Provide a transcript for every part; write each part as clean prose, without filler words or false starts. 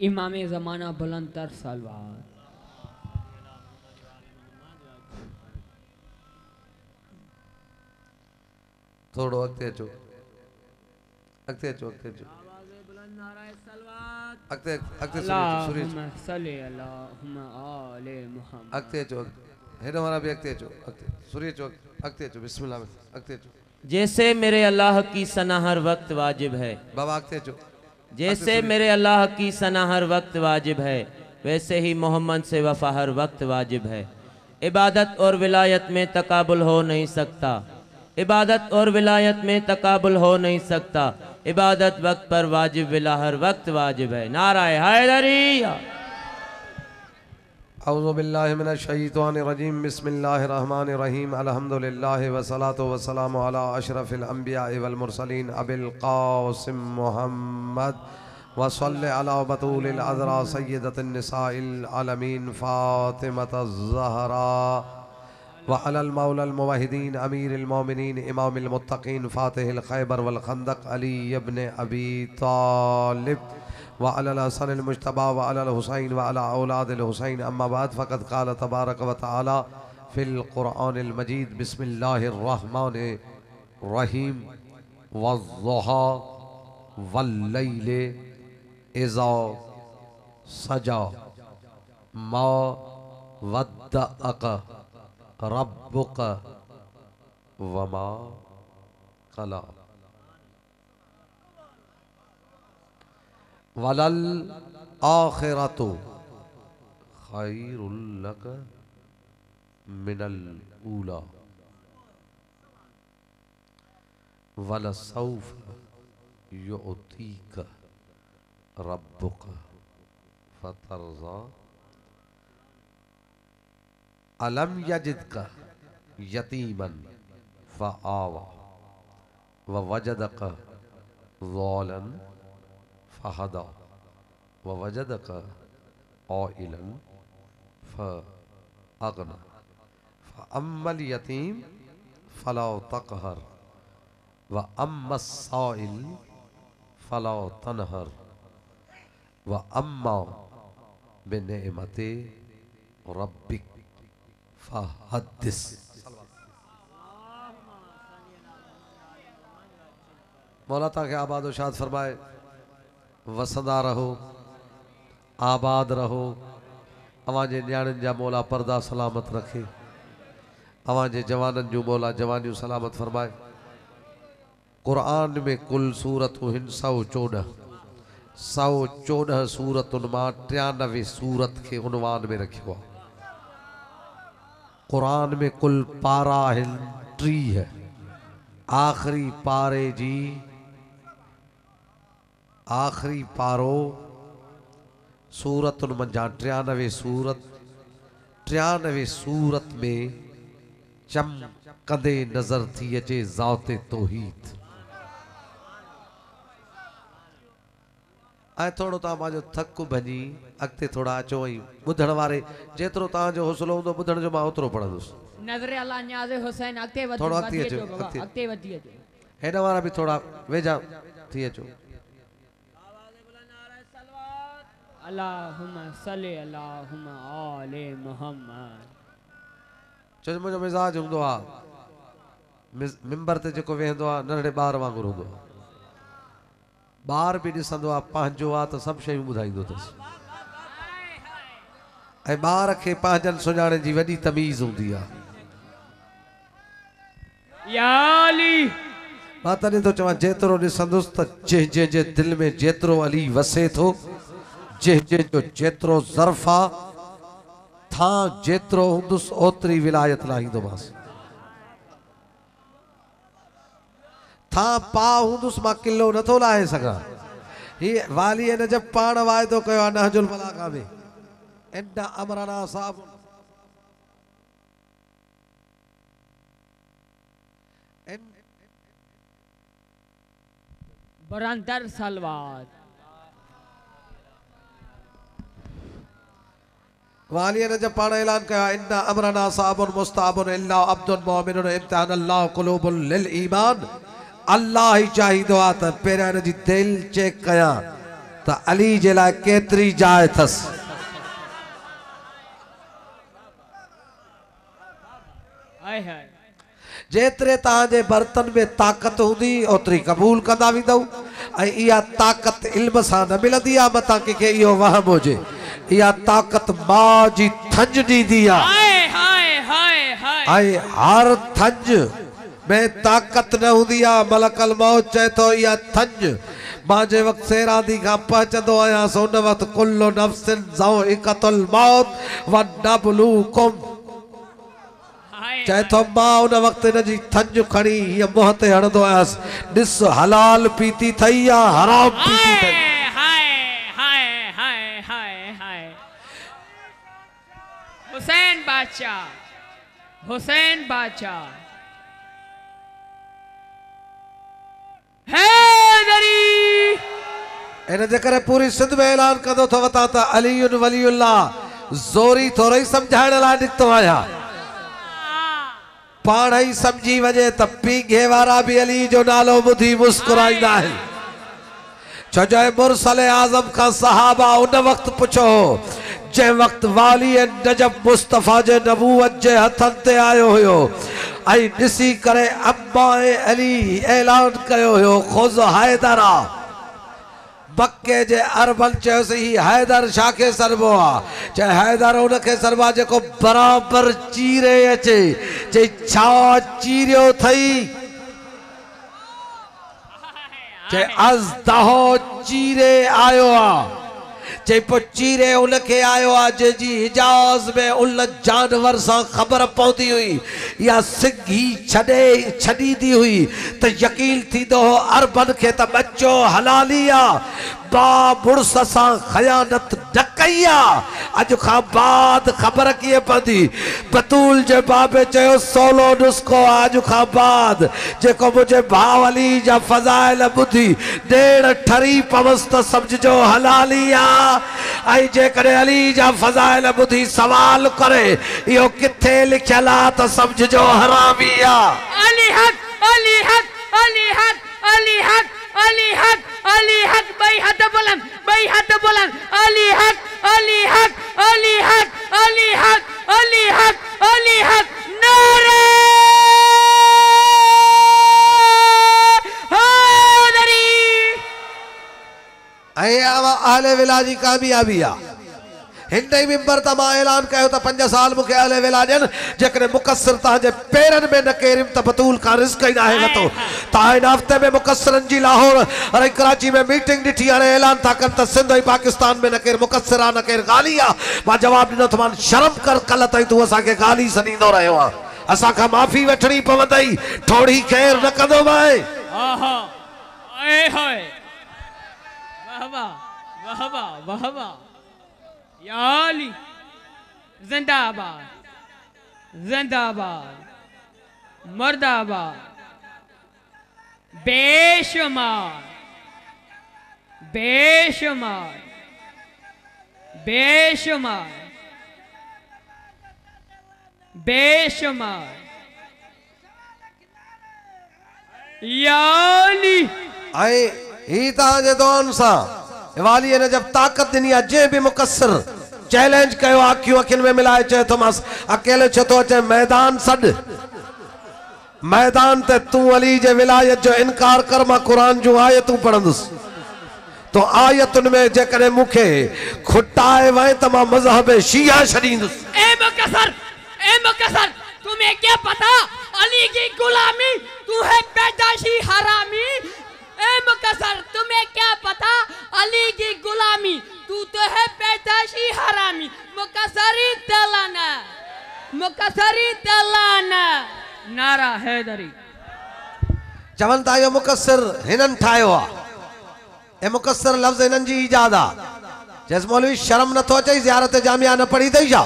इमाम ज़माना बुलंद तर सलवार। थोड़ो अॻिते अचो, अॻिते अचो, अॻिते अचो, अॻिते अॻिते सुरी अचो, अल्लाहुम्मा सल्ली अला आले अॻिते मुहम्मद। अचो, हेॾो वारा बि अॻिते अचो, अॻिते सुरी अचो, अॻिते अचो, बिस्मिल्लाह में अॻिते अचो, जैसे मेरे अल्लाह की सना हर वक्त वाजिब है, बाबा अॻिते अचो, अॻिते जैसे सुरी मेरे अल्लाह की सना हर वक्त वाजिब है, वैसे ही मोहम्मद से वफ़ा हर वक्त वाजिब है। इबादत और विलायत में तकाबुल हो नहीं सकता, इबादत और विलायत में तकाबुल हो नहीं सकता। इबादत वक्त पर वाजिब, विला हर वक्त वाजिब है। नाराए हैदरी। औज़ु बिल्लाहि मिनश शैतानिर रजीम, बिस्मिल्लाहिर रहमानिर रहीम, अल्हम्दुलिल्लाहि वस्सलातु वस्सलामु अला अशरफिल अंबिया वल मुरसलीन अबिल कासिम मुहम्मद व सल्लि अला बतूलिल अज़रा सय्यदतिन निसाइल आलमीन फातिमतुज़ ज़हरा व अलल मौलल मुवहिदीन अमीरिल मोमिनीन इमामिल मुत्तकीन फातिहिल खैबर वल खंदक अली इब्न अबी तालिब व अलल हसन मुज्तबा व अलल हुसैन व अला औलादिल हुसैन, अम्मा बाद फ़क़द क़ाल तबारक व तआला फ़िल क़ुरआनिल मजीद, बिस्मिल्लाहिर रहमानिर रहीम, वज़्ज़ुहा वल्लैलि इज़ा सजा, मा वद्दअक रब्बुक वमा कला, वलल आखिरतु खैरुल लक मिनल ऊला, वलसौफ युअतीक रब्बुक फतरज़ा, अलम यजिदक यतीमन फ़आवा व वजदक ज़ालन फ़हदा व वजदक आइलन फ़अगना, फ़अम्मल यतीम फ़ला तक़हर व अम्मस साइल फ़ला तनहर व अम्मा बिनिअमति रब्बिक फ़हद्दिस। मौला ताकि आबाद व शाद फरमाए, वसंदा रहो, आबाद रहो, अवांजे न्याणियुनि जा मौला पर्दा सलामत रखे, अवांजे जवाननि जूं मौला जवानियूं सलामत फरमाए। क़ुरान में कुल सूरतूं हिन 114, 114 सूरतुनि मां 93 सूरत खे उनवान में रखियो आहे। क़ुरान में कुल पारा आहिनि 30, आख़िरी पारे जी आख़िरी पारो सूरतुनि मंझां 93 सूरत, 93 सूरत में चमकंदे नज़र थी अचे ज़ाते तौहीद। ऐं थोरो तव्हां पंहिंजो थकु भञी अॻिते थोरा अचो ऐं ॿुधण वारे जेतिरो तव्हांजो हौसलो हूंदो ॿुधण जो मां ओतिरो पढ़ंदुसि। नज़र अला न्याज़ हुसैन अॻिते थोरो वधी अॻिते अचो, अचो बाबा, अॻिते वधी अचो। हेॾ वारा बि थोरा वेझा थी अचो। अल्लाहुम्मा सल्ली अला आले मुहम्मद। छो जो मुंहिंजो मिज़ाज हूंदो आहे, मिंबर ते जेको वेहंदो आहे नंढड़े ॿार वांगुरु हूंदो आहे। ॿार बि ॾिसंदो आहे पंहिंजो आहे त सभु शयूं ॿुधाईंदो अथसि, ऐं ॿार खे पंहिंजनि सुञाणण जी वॾी तमीज़ हूंदी आहे। या अली मां तॾहिं थो चवां जेतिरो ॾिसंदुसि त जंहिंजे दिलि में जेतिरो अली वसे थो, जंहिंजो जेतिरो ज़र्फ़ आहे, थां जेतिरो हूंदुसि ओतिरी विलायत लाहींदोमांसि। थां पा हूंदुसि मां किलो नथो लाहे सघां। हीअ वाली हिन जब पाण वाइदो कयो आहे नहजुल बलागा में, इन अमरना साहब बरंतर सलवात वालिया ने जब पाना ऐलान किया इन्ना अमरना साबुन मुस्ताबुन इल्ला अब्दुल मोमिनुन इम्तिहान अल्लाह कुलूबुल लिल ईमान अल्लाह ही चाहिदो आ त पेरा जी दिल चेक कया त अली जे लाइ केतरी जाइ थस हाय हाय जेतरे ताजे बर्तन में ताकत हुंदी ओतरी कबूल कंदा विदौ ऐं इहा ताकत इल्म सां न मिलंदी आहे मतां कंहिंखे इहो वहम हुजे इहा ताकत मां जी थंज ॾींदी आहे ऐं हर थंज में ताकत न हूंदी आहे मलकल मौत चए थो इहा थंज मां जे वक़्तु सेरादी खां पहुचंदो आहियां सो उन वक़्तु कुल्लु नफ्सिन ज़ाइक़तुल मौत व नबलूकुम चाहे तो मां उन वक्त इन जी थंज खणी ये मुंह ते हणंदो आहियां ॾिस हलाल पीती थई या हराम पीती थई हाय हाय हाय हाय हाय हुसैन बादशाह हैदरी इन जे करे पूरी सिंध में ऐलान कंदो थो वता त अलीयुन वलीउल्लाह ज़ोरी थोरो ई सम्झाइण लाइ निकितो आहियां पाण ही समझी वजे त पीघे वारा भी अली जो नालो ॿुधी मुस्कुराईंदा आहिनि छो जो मुरसल आज़म का सहाबा उन वक्त पुछो जे वक्त वाली नजब मुस्तफा जे नबूवत जे हथन ते आयो हुयो आई ॾिसी करे अम्मा अली ऐलान कयो हुयो खुज़ हैदरा बक्के जे अरबन चयोसि ही हैदर शाखे सरबो आ चाहे हैदर उनखे सरबा जेको बराबर चीरे अचे चे छा चीरियो थई चे अज़दहो चीरे आयो आ चे पो चीरे उनखे आयो आ जे जी हिजाज में उन जानवर सा खबर पौंदी हुई या सिंगी छड़ी दी हुई तो यकीन थी दो अरबन के त बच्चो हलाली आ बा मुड़स सा खयानत न कई आ अज खां बाद खबर किए पदी बतूल जे बाबे चयो सोलो नुस्खो अज खां बाद जेको मुझे भाव अली जा फजाइल बुद्धि डेढ़ ठरी पवस त समझो हलाली आ आई जे करे अली जा फजाइल बुद्धि सवाल करे यो किथे लिखियल आ त समझो हरामी आ अली हक अली हक अली हक अली हक अली हक अली हक भाई हाथ बुलंद अली हक अली हक अली हक अली हक अली हक अली हक नारे हैदरी आवा अहले विला जी कामयाबी आ हिंदे मिंबर त मां ऐलान कयो त 5 साल मुखे अहले विला ॾियनि जेकॾहिं मुकसर तव्हांजे पेरनि में न केरिम त बतूल खां रिस्क ई नाहे नथो तव्हां हिन हफ़्ते में मुकसरनि जी लाहौर और कराची में मीटिंग ॾिठी हाणे ऐलान था कनि त सिंध ऐं पाकिस्तान में न केरु मुकसर आहे न केरु गाली आहे मां जवाबु ॾिनो त मान शर्म कर कल्ह ताईं तूं असांखे गाली सॾींदो रहियो आहे असांखां माफ़ी वठणी पवंदई थोड़ी ख़ैर न कंदो मां आहा आए हाय वाह वाह वाह वाह वाह वाह या अली जिंदाबाद जिंदाबाद मर्दाबाद बेशुमार बेशुमार बेशुमार बेशुमार या अली ऐं ही तव्हांजे दोन सां वाली ने जब ताकत दिनी आहे जे भी मुकसर चैलेंज कयो आखियूं अखियुनि में मिलाए चए थो मां अकेले छो थो अचे मैदान सॾ मैदान ते तूं अली जे विलायत जो इनकार कर मां कुरान जूं आयतूं पढ़ंदुसि तो आयतुनि में जेकॾहिं मूंखे खुटाए वए त मां मज़हब शिया छॾींदुसि ए मुकसर तुम्हें क्या पता अली की गुलामी तू है पैदाशी हरामी ए मुकसर तुम्हें क्या पता अली की गुलामी तू तो है पैदाशी हरामी मुकसरी तलाना नारा हैदरी चवनि था इहो मुकसर हिननि ठाहियो आहे ऐं मुकसर लफ़्ज़ हिननि जी ईजाद आहे चएसि मौलवी शर्म नथो अचे ज़ियारत जामिया न पढ़ी अथई छा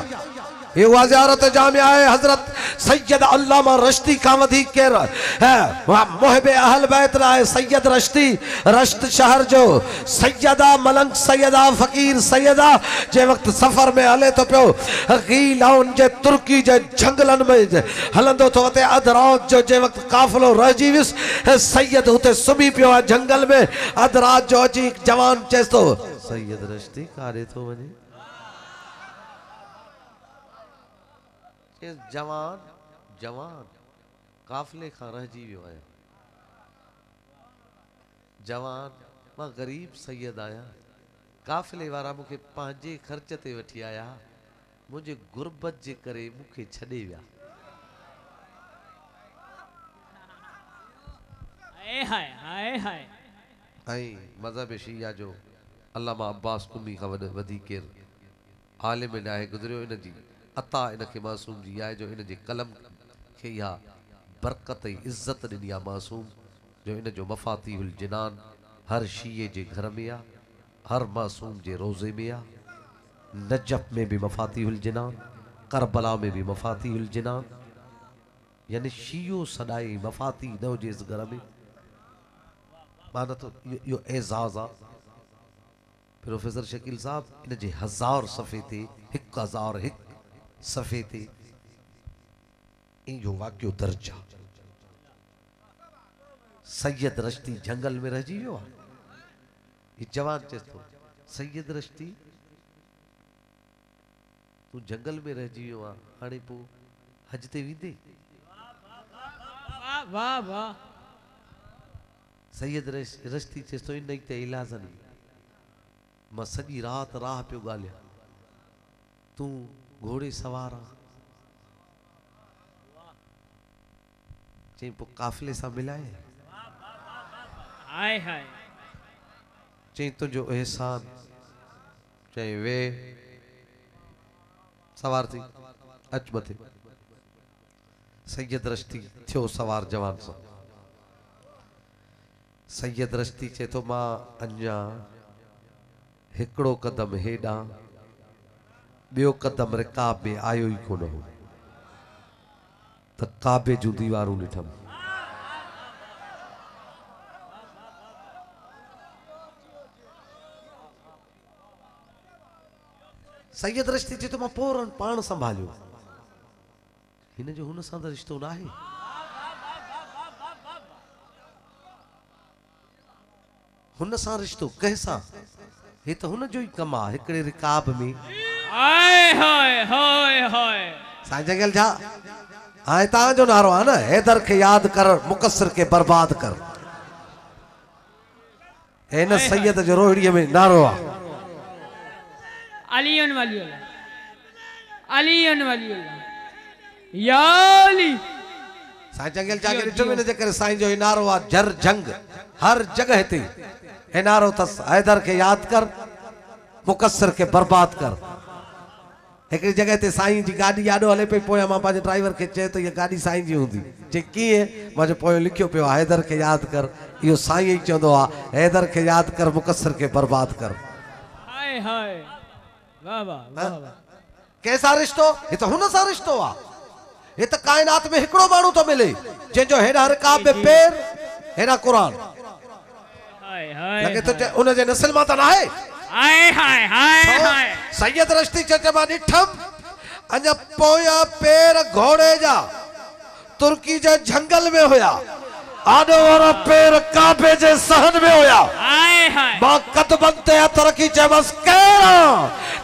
ये हुआ ज़ियारत जामिया है हजरत सैयद अल्लामा रश्दी का वधीक केर है मुहिब अहल बैत लाए सैयद रश्दी रश्द शहर जो सैयदा मलंग सैयदा फकीर सैयदा जे वक्त सफर में हले तो पियो गीलाउन जे तुर्की जे जंगलन में हलंदो तो ते अधरात जो जे वक्त काफिलो रहिजी विस सैयद उते सुमी पियो आहे जंगल में अधरात जो अची जवान चेस्तो सैयद रश्दी कारे तो वने जवान जवान काफिले खां रहिजी वियो आहे जवान मां गरीब सैयद आया काफिले वारा मुखे पंहिंजे खर्च ते वठी आया मुझे गुरबत जे करे मुखे छॾे विया हाय हाय हाय ऐं मज़हब शिया जो अल्लामा अब्बास कुमी खां वधीक आलिम आहे गुज़रियो इन जी अता इनके मासूम जी आहे जो इन जे कलम खे इहा बरकत ऐं इज़्ज़त ॾिनी आहे मासूम जो इन जो मफ़ातीहुल जिनान हर शीए जे घर में आहे हर मासूम जे रोज़े में आहे नजफ में भी मफ़ातीहुल जिनान करबला में भी मफ़ातीहुल जिनान यानी शीयो सदाई मफ़ाती न हुजे इस घर में माना तो यो एज़ाज़ आहे प्रोफेसर शकील साहब इन जे 1000 सफ़े ते 1001 सफ़े ते इहो वाक़ियो दर्ज आहे सैयद रश्दी जंगल में रहिजी वियो आहे ये जवान चए थो सैयद रश्दी तू जंगल में रहिजी वियो आहे हाणे पोइ हज ते वेंदे वाह वाह वाह सैयद रश्दी चए थो इन ते इलाज नहीं मां सॼी राति राह पियो ॻाल्हियां तूं घोड़े सवार आ चई पोइ काफ़िले सां मिलाए हाय हाय चई तुंहिंजो एहसान चई वे सवार थी अच मथे सैयद रश्दी थियो सवार जवान सां सैयद रश्दी चए थो मां अञा हिकिड़ो कदम हेॾां ॿियो कदम रिकाब में आयो ई कोन हो त काबे जूं दीवारूं ॾिठमि सैयद रश्दी चए थो मां पोरन पाण संभालियो हिन जो हुन सां त रिश्तो न आहे हुन सां रिश्तो कंहिंसां हे त हुन जो ई कमु आहे हिकिड़े रिकाब में हाय हाय हाय हाय साईं जंगल छा हाणे तव्हांजो नारो आहे न हैदर खे यादि कर मुकसर खे बर्बाद कर हिन सैयद जो रोहिड़ीअ में नारो आहे अलीयुन वलीउल्लाह अलीयुन वलीउल्लाह या अली साईं जंगल छा खे ॾिठो इन जे करे साईं जो ई नारो आहे जर जंग हर जगह ते हे नारो अथसि हैदर खे यादि कर मुकसर खे बर्बाद कर हिकिड़ी जगह ते साईं जी गाॾी आॾो हले पई पोयां मां पंहिंजे ड्राइवर खे चयो त इहा गाॾी साईं जी हूंदी चई कीअं मां जो पोयों लिखियो पियो आहे हैदर खे यादि कर इहो साईं ई चवंदो आहे हैदर खे यादि कर मुकसर खे बर्बाद कर हाय हाय वाह वाह वाह वाह कंहिंसां रिश्तो हे त हुन सां रिश्तो आहे हे त काइनात में हिकिड़ो माण्हू थो मिले जंहिंजो हेॾा रिकाब में पेर हेॾा क़ुरान हाय हाय लगे तो उन जे नस्ल मां त न आहे हाय हाय हाय हाय सैयद रश्दी चचे मां ॾिठम अञा पोयां पेर घोड़े जा तुर्की जे जंगल में हुया आॾो वारा पेर काबे जे सहन में हुया हाय हाय मां कदमनि ते हथ रखी चयोमांसि केरु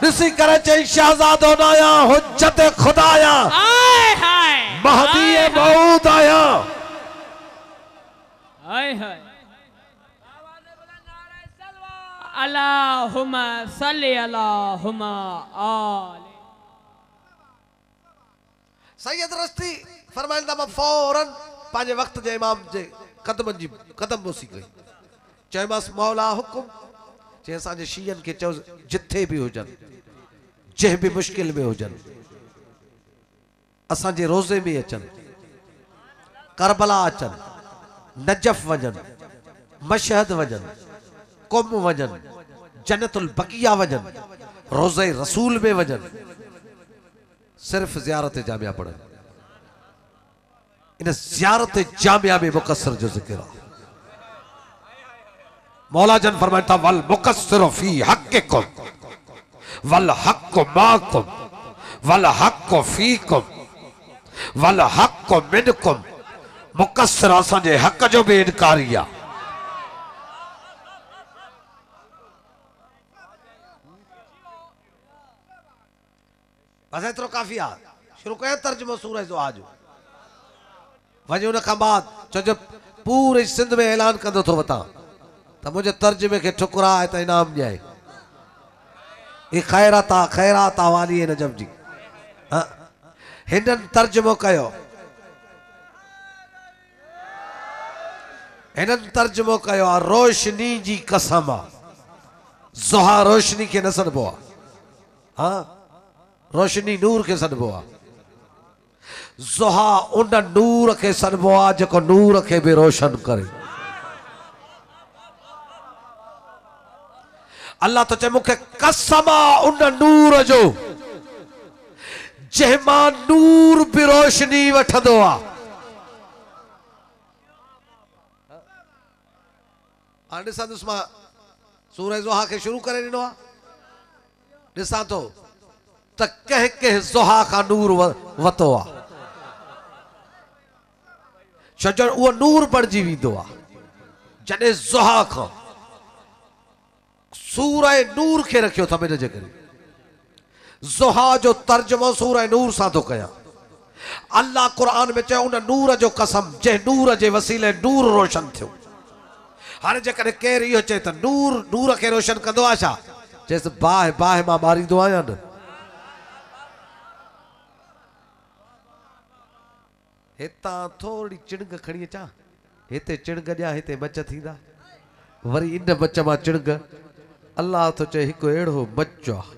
ॾिसी करे चई शहज़ादो न आहियां हुज्जत ख़ुदा आहियां हाय हाय महदी मऊद आहियां हाय हाय अल्लाहुम्मा सल्ली अल्लाहुम्मा आले सैयद रश्दी फरमाइंदा मां फौरन पंहिंजे वक्त जे इमाम जे कदमनि जी कदम बोसी कई चयोमांसि मौला हुकुम चई असांजे शीयनि खे चयो जिथे बि हुजनि जंहिं बि मुश्किल में हुजनि असांजे रोज़े में अचनि करबला अचनि नजफ वञनि मशहद वञनि कुम वञनि जन्नतुल बकिया वञनि रोज़े रसूल में वञनि सिर्फ ज़ियारत जामिया पढ़नि इन ज़ियारत जामिया में मुकस्सर जो जिक्र है। मौला जन फरमाता वल मुकस्सिर फी हक़्क़िकुम वल हक़्क़ु माकुम वल हक़्क़ु फीकुम वल हक़्क़ु मिनकुम। मुकस्सिर असांजे हक़ जो भी इनकारी आहे। बस एतिरो काफ़ी आहे। शुरू कया तर्जुमो सूरह ज़ुहा जो। वञ उन खां बाद छो पूरे सिंध में ऐलान कंदो थो वतां त मुंहिंजे तर्जुमे खे ठुकराए त इनाम ॾियाए। ये खैरात वाली है नजम जी। हाँ हिनन तर्जुमो कयो। हिनन तर्जुमो कयो आहे रोशनी जी कसम आहे। ज़ुहा रोशनी खे न सॾिबो आहे। हाँ रोशनी नूर खे सॾिबो आहे। ज़ुहा उन नूर खे सॾिबो आहे जेको नूर खे बि रोशन करे। अल्लाह तो चए मूंखे कसम आहे उन नूर जो जंहिंमां नूर बि रोशनी वठंदो आहे। हाणे ॾिसंदुसि मां सूरह ज़ुहा खे शुरू करे ॾिनो आहे। ॾिसां थो त कंहिं कंहिं ज़ुहा खां नूर वरितो आहे। छो उहो नूर बणिजी वेंदो आहे जॾहिं ज़ुहा खां सूरह नूर खे रखियो अथमि। इन जे करे ज़ुहा जो तर्जुमो सूरह नूर सां थो कयां। अल्लाह क़ुरान में चयो उन नूर जो कसम जंहिं नूर जे वसीले नूर रोशन थियो। हाणे जेकॾहिं केरु इहो चए त नूर खे रोशन कंदो आहे छा? चएसि बाहि मां ॿारींदो आहियां न। हितां थोरी चिणग खणी अचां। हिते चिणग ॾियां हिते मच थींदा। वरी इन मच मां चिणग। अल्लाह तो चए हिकु अहिड़ो मच आहे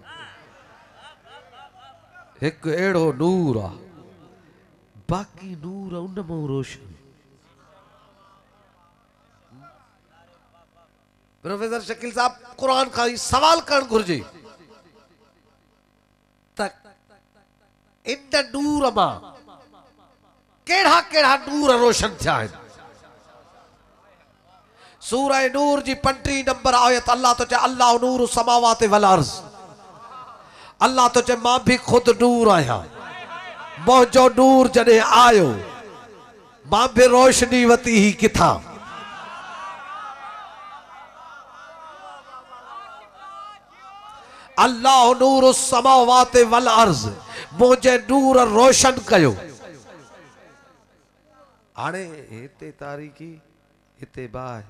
हिकु अहिड़ो नूर आहे बाक़ी नूर उन मां रोशन। प्रोफेसर शकील साहब कुरान खां ही सवाल करणु घुर्जे त इन नूर मां कहिड़ा कहिड़ा नूर रोशन थिया आहिनि। सूरह नूर जी 35 नंबर आयत अल्लाह तो चए अल्लाह नूर समावात वल अर्ज़। अल्लाह तो चए मां भी खुद नूर आहियां। मुंहिंजो नूर जॾहिं आयो मां भी रोशनी वती ही किथां। अल्लाह नूर समावात वल अर्ज़ मुझे नूर रोशन कयो। हाणे हिते तारीकी हिते बाहि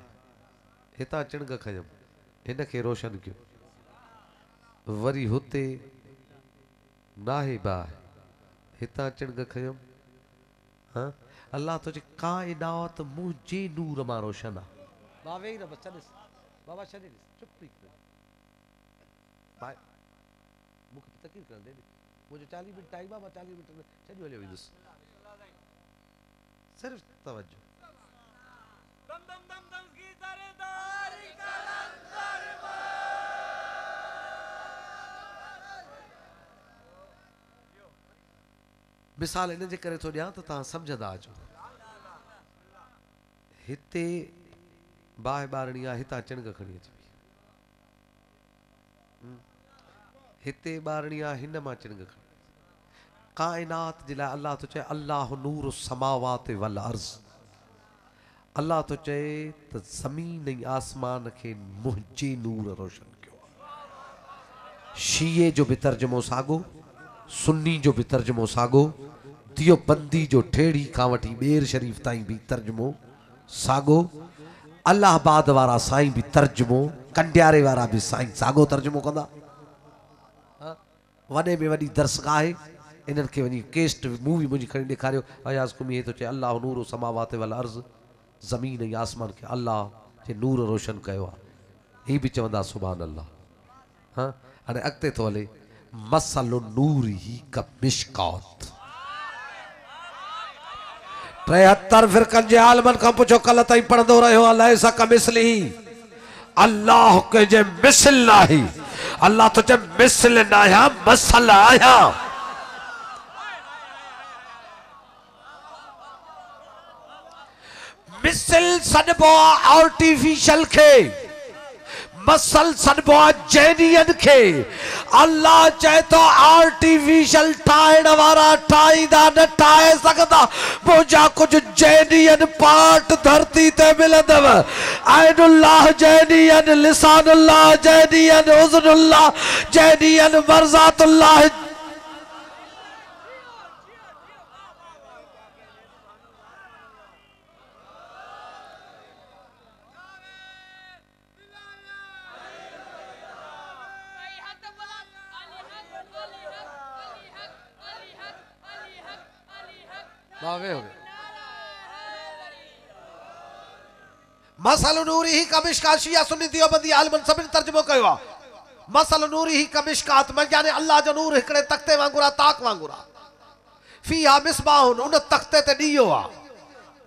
हितां चिणग खयम हिन खे रोशन कयो। वरी हुते नाहे बाहि हितां चिणग खयम। हाँ अल्लाह तो कायनात मुझे नूर मां रोशन आहे। बाबा वेही न बस छॾिस बाबा छॾे चुप थी मूंखे तकलीफ़ करणु ॾे। मुंहिंजो 40 मिनट टाइम आहे। मां 40 मिनट में छॾी हलियो वेंदुसि। सिर्फ़ तवज्जो। मिसाल इन जे करे थो ॾियां त तव्हां सम्झंदा अचो। हिते बाहि ॿारणी आहे हितां चिणग खणी अची। हिते ॿारणी आहे हिन मां चिणग खणी। कायनात जे लाइ अल्लाह तो चए अल्लाह नूर समावात वल अर्ज़। अल्लाह तो चए त ज़मीन ऐं आसमान खे मुंहिंजे नूर रोशन कयो। शीए जो भी तर्जुमो सागो सुन्नी जो भी तर्जुमो सागो दियोबंदी जो ठेड़ी खां वठी बेर शरीफ ताईं भी तर्जुमो सागो अलाहाबाद वारा साईं भी तर्जुमो कंडियारे वारा भी साईं सागो तर्जुमो कंदा। वॾे में वॾी दरसगाह आहे। इन्हनि खे वञी केस्ट मूवी मुंहिंजी खणी ॾेखारियो। अयाज़ कुमी थो चए अल्लाह नूर समावात वल अर्ज़ ज़मीन ऐं आसमान खे अल्लाह जे नूर रोशन कयो आहे। ही भी चवंदा सुभान अल्लाह। हाँ हाणे अॻिते थो हले मसल नूर ही कमिशकात। 73 फिरकनि जे आलमनि खां पुछो कल ताईं पढ़ंदो रहियो अलाए सा कमिसली अल्लाह के जे मिसल नाही। अल्लाह तो चए मिसल न आहियां मसल आहियां। मिसल सॾबो आहे आर्टिफिशियल खे, मसल सॾबो आहे जैनियन खे। अल्लाह चए तो आर्टिफिशियल ठाहिण वारा ठाहींदा न ठाहे सघंदा। मुंहिंजा कुछ जैनियन पार्ट धरती ते मिलंदव। ऐनुल्लाह जैनियन, लिसानुल्लाह जैनियन, उज़नुल्लाह जैनियन, मरज़ातुल्लाह। मसल नूरी ही कमिश्कात शिया सुन्नी देवबंदी आलमन सभिनी तर्जुमो कयो आहे। मसल नूरी ही कमिश्कात में यानी अल्लाह जो नूर हिकड़े तख्ते वांगुरा, ताक वांगुरा। फीहा मिसबाहुन, उन तख्ते ते ॾीओ आहे।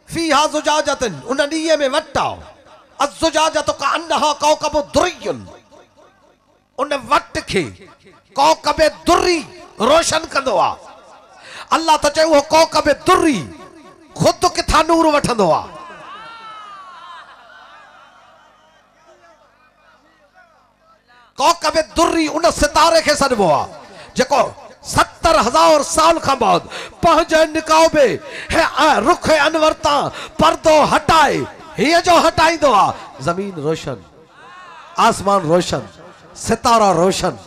फीहा ज़ुजाजतन, उन ॾीए में वट आहे। अज़्ज़ुजाजतु कअन्नहा कौकबु दुर्रियुन, उन वट खे कौकब दुर्री रोशन कंदो आहे। अल्लाह तो चए वो कौकब दुर्री खुद किथां नूर वठंदो आहे। कौकब दुर्री उन सितारे के सॾबो आहे जेको 70,000 साल खां बाद पंहिंजे निकाबे रुख अनवर तां पर्दो हटाए हीअ जो हटाईंदो आहे। ज़मीन रोशन, आसमान रोशन, सितारा रोशन।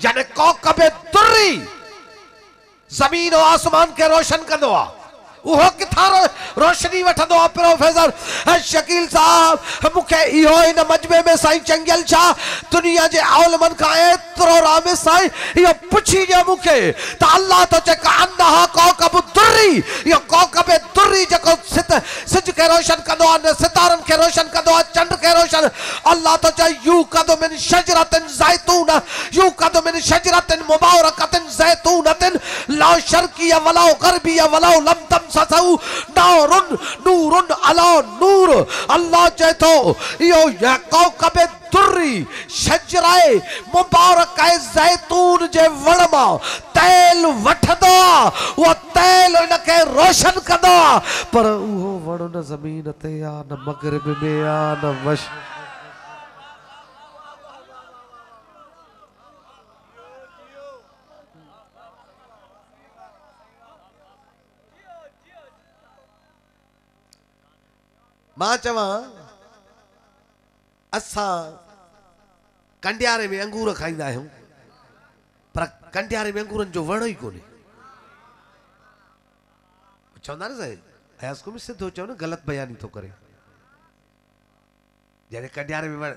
यानी कौकब दुर्री जमीन और आसमान के रोशन कंदो आहे। उहो किथां रोशनी वठंदो आहे? प्रोफेसर शकील साहब मूंखे इहो इन मजमे में साईं चंगियल छा दुनिया जे आलमन खां एतिरो रामिस साईं इहो पुछी ॾियो मूंखे त अल्लाह तो चए कअन्नहा कौकब दुर्री, इहो कौकब दुर्री जेको सिज के रोशन कंदो आहे, सितारनि खे रोशन कंदो आहे, चंड खे रोशन। अल्लाह तो चए यूक़दु मिन शजरतिन ज़ैतून, यूक़दु मिन शजरतिन मुबारकतिन ज़ैतूनतिन ला शर्किया वला ग़रबिया वला लम तमससहु नारुन नूरुन अला नूर। अल्लाह चए तो इहो कौकब दुर्री शजराए मुबारक है ज़ैतून जे वण मां तेल वठंदो आहे। उहो तेल इनखे रोशन कंदो आहे। पर उहो वण न ज़मीन ते आहे, न मग़रिब में आहे, न मश। मां चवां असां कंडियारे में अंगूर खाईंदा आहियूं पर कंडियारे में अंगूरनि जो वण ई कोन्हे। चवंदा न साईं अयास को बि सिधो चओ न, ग़लति बयानी थो करे। जॾहिं कंडियारे में वण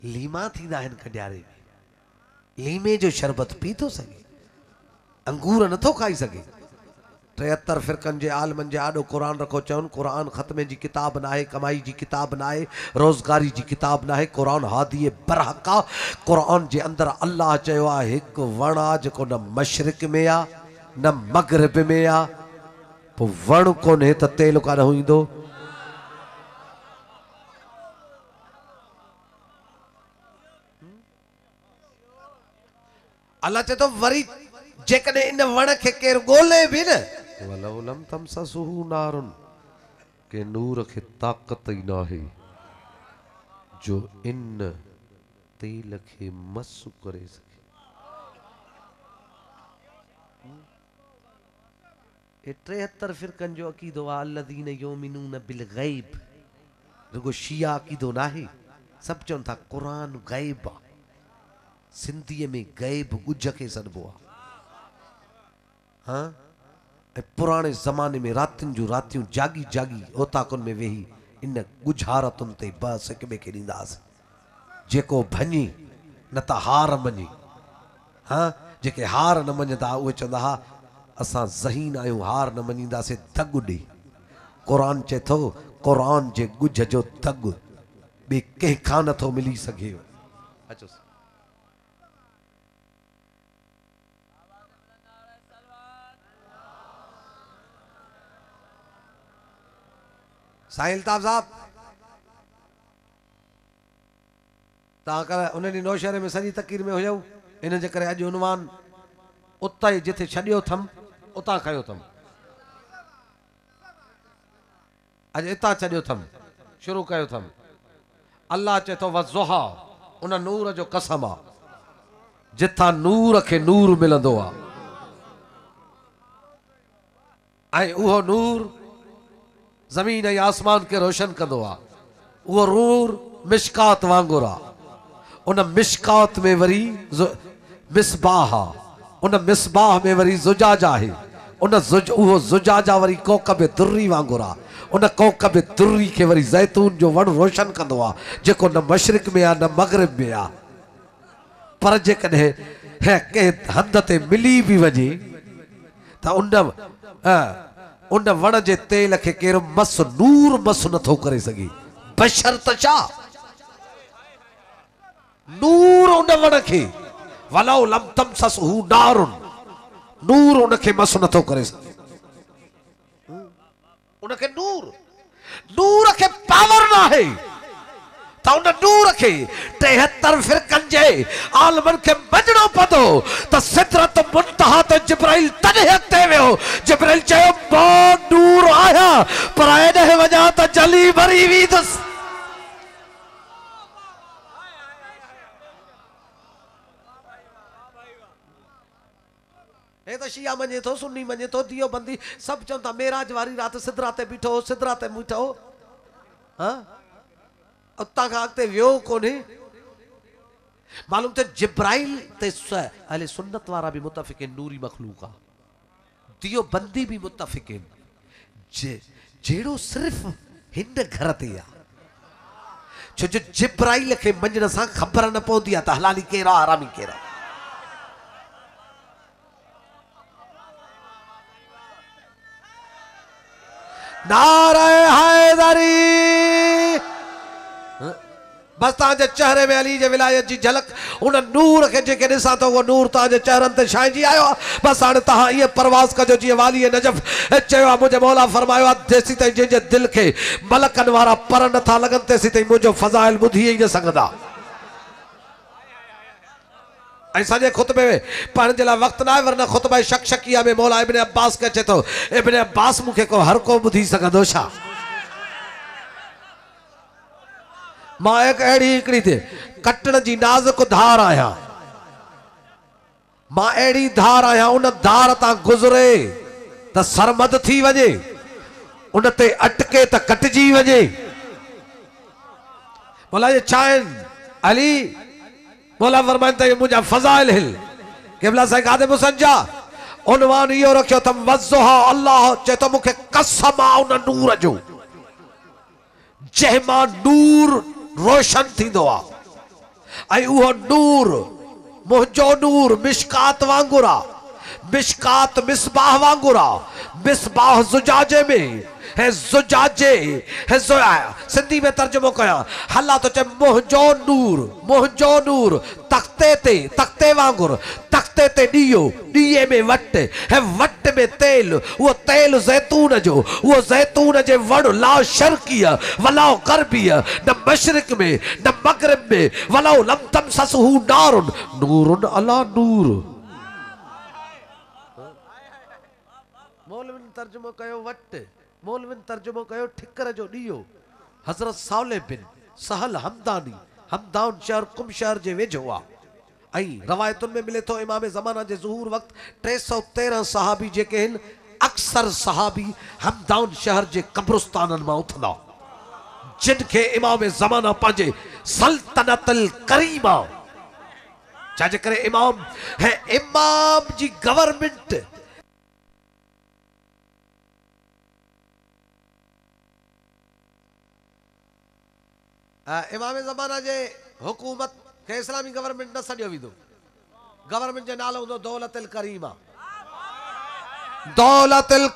लीमा थींदा आहिनि, कंडियारे में लीमे जो शरबत पी थो सघे, अंगूर नथो खाई सघे। 73 फ़िरक़नि जे आलमनि जे आॾो क़ुरान रखो चवनि क़ुरान ख़त्मे जी किताब न आहे, कमाई जी किताब न आहे, रोज़गारी जी किताब न आहे। क़ुरान हादी बरहक़ आहे। क़ुरान जे अंदरि अल्लाह चयो आहे हिकु वण आहे जेको न मशरिक़ में आहे न मग़रिब में आहे। पोइ वण कोन्हे त तेल कान ईंदो। अल्लाह चए थो वरी जेकॾहिं इन वण खे केरु ॻोल्हे बि न वलौ लम तमससहु नारुन, के नूर खे ताक़त ई नाहे जो इन तेल खे मस करे सके। ए 73 फ़िरक़नि जो अक़ीदो आहे अल्लज़ीन युमिनून बिल ग़ैब। रुगो शिया अक़ीदो नाहे, सभु चवनि था क़ुरान ग़ैब आहे। सिंधीअ में ग़ैब ॻुझ खे सॾिबो आहे। हाँ पुराने ज़माने में रातियुनि जूं रातियूं जागी जागी ओताकुनि में वेही इन ॻुझारतुनि ते बस हिक ॿिए खे ॾींदासीं। जेको भञी न त हार मञी। हाँ जेके हार न मञंदा उहे चवंदा हा असां ज़हीन आहियूं, हार न मञींदासीं, दग ॾे। क़ुरान चए थो क़ुरान जे ॻुझ जो दग ॿिए कंहिंखां नथो मिली सघे। अचो साहिल ताब साहब तव्हां कर उन ॾींहुं नौशहरे में सॼी तक़रीर में हुयऊं, इन जे करे अॼु उनवान उतां ई जिथे छॾियो अथमि उतां खयो अथमि। अज इता चढ़ियो थम शुरू कयो थम अल्लाह चे तो वज़ुहा उन नूर जो कसम आ जिथा नूर के नूर मिलंदो आ उहो नूर जमीन ऐं आसमान के रोशन कंदो आ उहो नूर मिशकात वांगुर आ उन मिशकात में वरी मिसबाह आ उन मिसबाह में वरी जुजाज आहे उहो जुजाजा वरी कोकब दुर्री वांगुर आ उन कोकब दुर्री के वरी जैतून जो वण रोशन कंदो आ जेको न मशरिक में आ न मगरिब में आ पर जेकॾहिं कंहिं हंध ते मिली भी वञे त उन वण जे तेल के केरो मस नूर मस नथो करे सके बशर्त छा नूर उन वण के वलौ लम तमससहु नारुन नूर उन के मस नथो करे सके उन के नूर के पावर ना है त उन नूर के 73 फिरकन जे आलमन के मजणो पदो त सिदरत मुंतहा ते जिब्राइल तने हते वियो जिब्राइल चयो बो नूर आया पर एॾे वञा त जली भरी वीदस ए तो शिया मञे थो सुन्नी मञे थो दियो बंदी सब चवनि था मेराज वारी रात सिदरा ते बीठो सिदरा ते बीठो हां उता का अगते वियो कोने मालूम ते जिब्राइल ते अहले सुन्नत वारा भी मुतफिकिन नूरी मखलूक आ दियो बंदी भी मुतफिकिन जेड़ो सिर्फ हिंद घर ते आ छो जो जिब्राइल के मंजन सा खबर न पौंदी आ त हलाली केरा आरामी केरा नारे हैदरी बस ताजे चेहरे में अली जे विलायत जी झलक उन नूर के जेके दिसा तो वो नूर ताजे चेहरन ते छाइजी आयो बस हाणे तहां ये परवास कजो जी वाली नजफ चयो मुझे मौला फरमायो देसी ते जे दिल के मलकन वारा पर न था लगन तेसी ते मुझो फजाइल बुधी ही न संगदा ऐ सजे खुतबे में पढ़न जे ला वक्त ना वरना खुतबा शकिया में मौला इब्ने अब्बास के चे तो इब्ने अब्बास मुखे को हर को बुधी सकदो छा मां एक अड़ी हिकड़ी थे कटण जी नाज़ुक धार आया मां अड़ी धार आया उन धार ता गुजरे त सरमद थी वजे उन ते अटके त कटजी वजे बोला ये चाइन अली बोला फरमाइन त मुझा फजाइल हिल किबला से गादे मुसंजा उनवान यो रखियो तम वज़ुहा अल्लाह चे तो मुखे कसम आ उन नूर जो जहमा नूर रोशन थींदो आ आई उहो नूर मुंहिंजो नूर मिशकात वांगुर आ मिशकात मिसबाह वांगुर आ मिसबाह जुजाजे में है जुजाजे है सिंधी में तर्जुमो कया हल्ला तो चे मुंहिंजो नूर तख्ते वांगुर तख्ते ते दिए में वट है वट में तेल वो तेल जैतून जो वो जैतून जे वड़ ला शर्किया वला गरबिया न मशरिक में न मगरिब में वला लम तमससहु नारुन नूरुन अला नूर मौलवी तर्जुमो कयो वट मौलवी तर्जुमो कयो ठिकर जो दियो हजरत साले बिन सहल हमदान शहर कुम शहर जे वेझो आ आई रवायतुन में मिले तो इमाम ज़माना जे ज़ुहूर वक्त 313 सहाबी जेके हिन अक्सर सहाबी हमदान शहर जे कब्रिस्तानन मां उथंदा जिनके इमाम ज़माना पांजे सल्तनतुल करीमा चाहे करे इमाम है इमाम जी गवर्नमेंट इमाम ज़माना जे हुकूमत के इस्लामी गवर्नमेंट न सडियो विदो गवर्नमेंट जे नालो हुंदो दौलतुल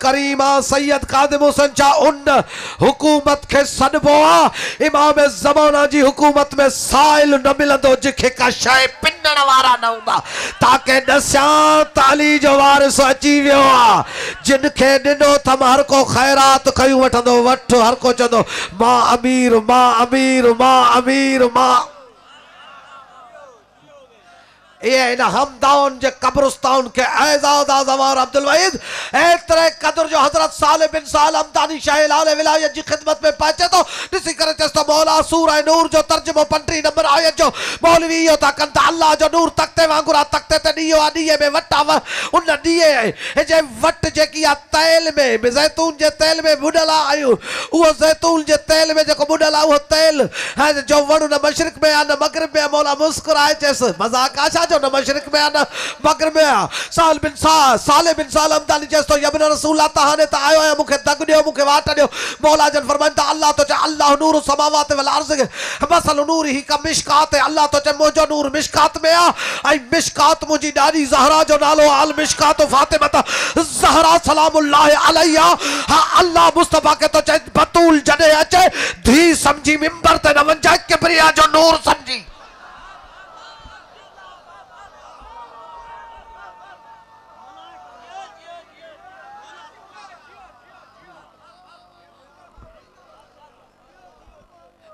करीमा सैयद कादिम हुसैन जा उन हुकूमत के सडबो आ इमाम ज़माना जी हुकूमत में साइल न मिलंदो जेके का शय पिनण वारा न हुंदा ताके दस्या ताली जो वारिस अची वियो आ जिनके दिनो थम हर को खैरात कयू वठंदो वठ हर को चंदो मां अमीर मां ये इन हमदान जे कब्रिस्तान के एजाज आजमार अब्दुल वहीद एतरे कदर जो हजरत साले बिन साल हमदानी शाह लाल विलायत जी खिदमत में पहुंचे तो दिसी करे तो मौला सूरह नूर जो तर्जुमो 15 नंबर आयत जो मौलवी यो ता कंता अल्लाह जो नूर तकते वांगुरा तकते ते दियो दिए में वटा उन दिए जे वट जे किया तेल में जैतून जे तेल में बुडला आयो वो जैतून जे तेल में जो बुडला वो तेल है जो वणु न मशरिक में न मगरिब में मौला मुस्कुराए जैसे मजाक आशा जो न मशरिक में न मगरिब में साले बिन साल हमदानी जैसो यबन रसूल तहाने ता आयो है मुखे दग दियो मुखे वाट दियो मौला जन फरमाता अल्लाह तो अल्लाह नूर समावात वल अर्ज़ मसल नूर ही का मिशकात है अल्लाह तो मोजो नूर मिशकात में आ आई मिशकात मुजी डारी ज़हरा जो नालो अल मिशकात फातिमा ज़हरा सलामुल्लाह अलैहा हा अल्लाह मुस्तफा के तो बतूल जने अचे धी समझी मिंबर ते न वंजा किबरिया जो नूर समझी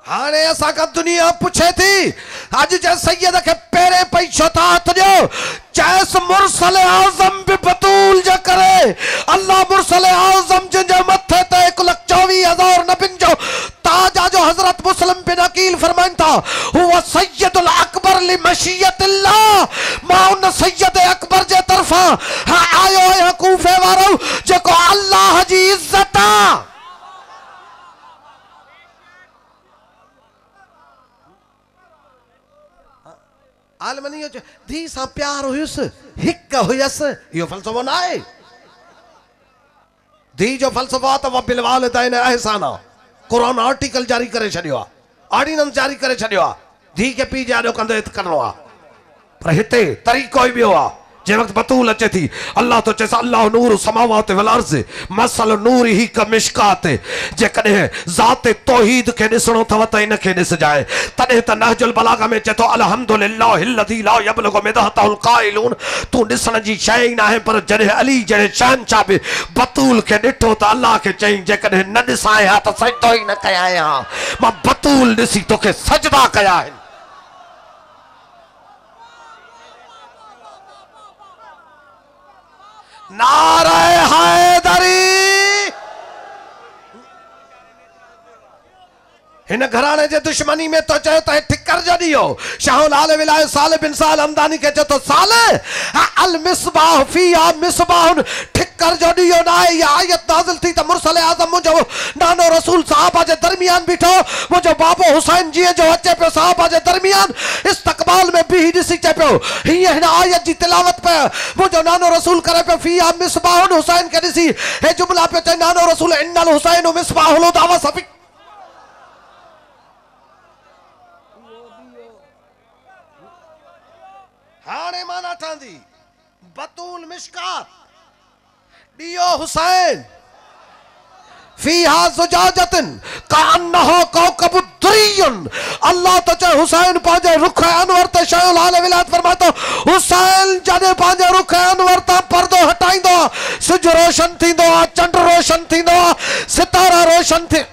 हाने ऐसा का दुनिया पूछे थी आज जै सैयद के पेरे पे शतात जो जैस मुरसल आजम भी बतूल जो करे अल्लाह मुरसल आजम जो मथे ते 1,24,000 नबिन जो ताजा जो हजरत मुस्लिम बिन अकील फरमाता हुआ सैयदुल अकबर लि मशियतिल्लाह माउन सैयद अकबर जे तरफा आयो है कूफे वारो जेको अल्लाह जी इज्जत आलमनी जो धी सा प्यार हुयुस हिक हुयस यो फलसफो ना है धी जो फलसफा तो बिल वालिदैन एहसाना कुरान आर्टिकल जारी करे छडियो ऑर्डिनेंस जारी करे छडियो धी के पी जानो कंदे करनो आ पर हिते तरीको ही बियो आ जे वक्त बतूल अचे थी अल्लाह तो चेस अल्लाह नूर समावात वल अर्ज़ मसल नूर ही का मिशकात जे कने जात तौहीद के दिसणो थव त इन के दिस जाए तने त नहजुल बलागा में चतो अल्हम्दुलिल्लाहिल्लज़ी ला यबलगु मिदहतुल काइलून तू दिसण जी शय ना है पर जने अली जने शान चाबे बतूल के दिठो त अल्लाह के चई जे कने न दिसाए हा त सजदो ही न कया हा मां बतूल दिसी तो के सजदा कया है नारे हैदरी इन घराने जे दुश्मनी में तो चयो त ठिकर जडियो शाह लाल विलाय साले बिन साल हमदानी के चयो तो साले अल मिसबाह फिया मिसबाह ठिकर जडियो ना ये आयत नाज़िल थी त मुरसल आजम मुजो नानो रसूल साहबा जे दरमियान बिठो मुजो बाबो हुसैन जी जो अचे पे साहबा जे दरमियान इस्तकबाल में भी दिसी चे पे ही हिन आयत जी तिलावत पे मुजो नानो रसूल करे पे फिया मिसबाह हुसैन के दिसी हे जुमला पे चे नानो रसूल इन्नल हुसैन मिसबाहुल दावा सफी हाने माना ठांदी बतूल मिशकात दियो हुसैन फीहा जुजाजतन कान्नहा कौकब दुरियन अल्लाह तो चाहे हुसैन पाजे रुख अनवर ते शाह लाल विलायत फरमातो हुसैन जने पाजे रुख अनवर ता पर्दो हटाइंदो सूरज रोशन थींदो चंड रोशन थींदो सितारा रोशन थी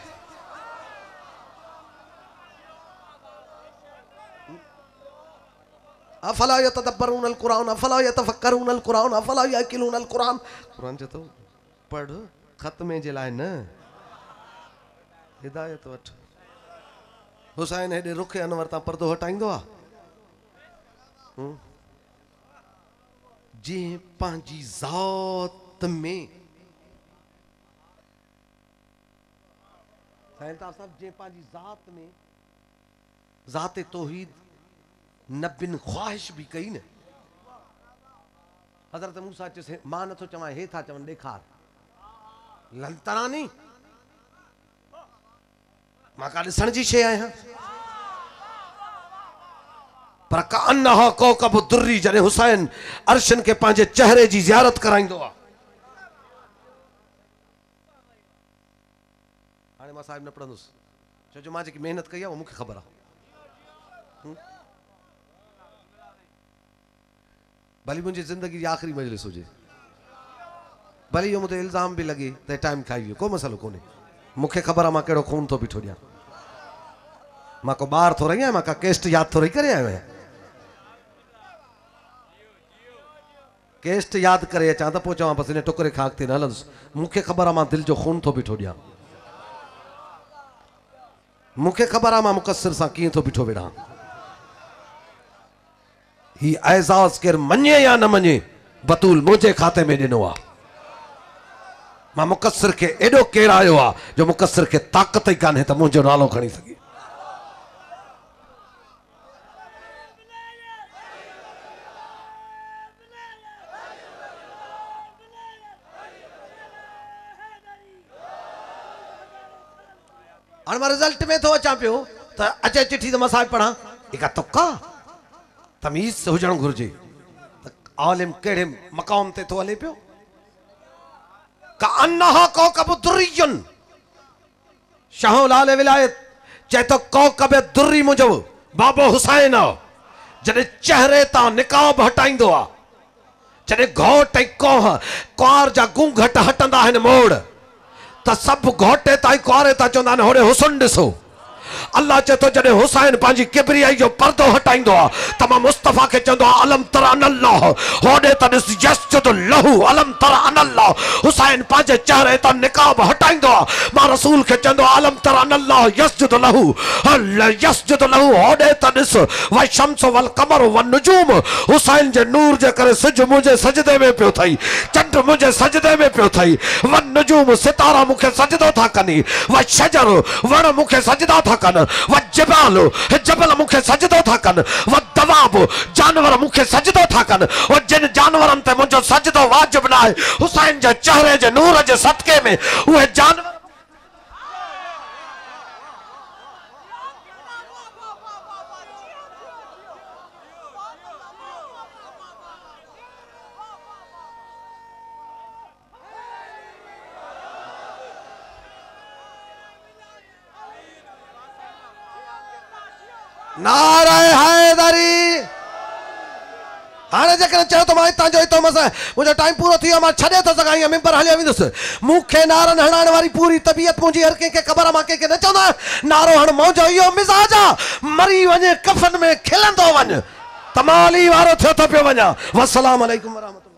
अफला यतदब्बरून अल कुरान अफला यतफक्करून अल कुरान अफला याकिलून अल कुरान कुरान जे तो पढ़ खत्मे जे लाए न हिदायत वठ हुसैन हेडे रुखे अनवर ता पर्दो हटाइंदो आ जे पांजी जात में साइंता साहब जे पांजी जात में जाते तौहीद नबिन ख्वाहिश भी कई ने हजरत मूसा चेस मां न तो चवा हे था चवन देखार लंतरानी मां का दिसण जी शे आया पर कान्नहा कौकब दुर्री जने हुसैन अर्शन के पांजे चेहरे जी जियारत कराइंदो आ हाने मां साहिब न पढ़ंदुस जो मां जी मेहनत कई आ वो मुखे खबर आ भली मुझे जिंदगी की आखिरी मजलिस हुए भली यो मुझे इल्जाम भी लगे तो टाइम खाई को मसलो कोने मुखे खबर है मां केड़ो खून तो बीठो दिया मां को बाहर थो रही है मां का केस्ट याद थो रही करे आयो है केस्ट याद करे अचां त पोइ चवां बसि इन टुकरे खां अॻिते न हलंदुसि। मूंखे ख़बर आहे मां दिलि जो खून थो बीठो ॾियां, मूंखे ख़बर आहे मां मुक़सिर सां कीअं थो बीठो वेड़ा। ही एज़ाज़ केरु मञे या न मञे, बतूल मुंहिंजे खाते में ॾिनो आहे। मां मुक़सिर खे एॾो केरु आयो आहे जो मुक़सिर खे ताक़त ई कान्हे त मुंहिंजो नालो खणी सघे। हाणे मां रिज़ल्ट में थो अचां पियो त अचे चिठी त मां साहिब पढ़ां, हिकु तुका तमीज़ हुजणु घुरिजे त आलिम कहिड़े मक़ाम ते थो हले पियो। का अन्नहा कौकब दुर्रियुन, शाह लाल विलायत चए तो कौकब दुर्री मुजब बाबो हुसैन जॾहिं चेहरे तां निकाब हटाईंदो आहे, जॾहिं घोट ऐं कोह कुंवार जा घूंघट हटंदा आहिनि मोड़ त सभु घोटे ताईं कुंवारे ता चवंदा आहिनि होॾे हुसन ॾिसो। अल्लाह चए तो जॾहिं हुसैन पंहिंजी किबरियाई जो पर्दो हटाईंदो आहे त मां मुस्तफ़ा खे चवंदो आहे अलम तर अनल्लाह, होॾे त ॾिस यसजुद लहू अलम तर अनल्लाह। हुसैन पंहिंजे चेहरे तां निकाब हटाईंदो आहे, मां रसूल खे चवंदो आहे अलम तर अनल्लाह यसजुद लहू यसजुद लहू, होॾे त ॾिस व शम्स वल कमर व नुजूम। हुसैन जे नूर जे करे सिज मुंहिंजे सजदे में पियो थई, चंड मुंहिंजे सजदे में पियो थई, व नुजूम सितारा मूंखे सजदो था कनि, व शजर वण मूंखे सजदा था कनि, व जबाल जबल मूंखे सजदो था कनि, व दवाब जानवर मूंखे सजदो था कनि। व जिन जानवरनि ते मुंहिंजो सजदो वाजिब न आहे, हुसैन जे चेहरे जे नूर जे सदके में उहे जानवर नारे हैदरी। हाणे जेकॾहिं चयो त मां हितां जो हितां मस मुंहिंजो टाइम पूरो थी वियो, मां छॾे थो सघां, मिंबर हलियो वेंदुसि। मूंखे नारनि हणाइण वारी पूरी तबियत मुंहिंजी हर कंहिंखे ख़बर आहे, मां कंहिंखे न चवंदो आहियां नारो हण, मौजो इहो मिज़ाज आहे, मरी वञे कफ़न में खिलंदो वञ, तमाली वारो थियो थो पियो वञा। वस्सलाम अलैकुम वरहमतुल्लाह।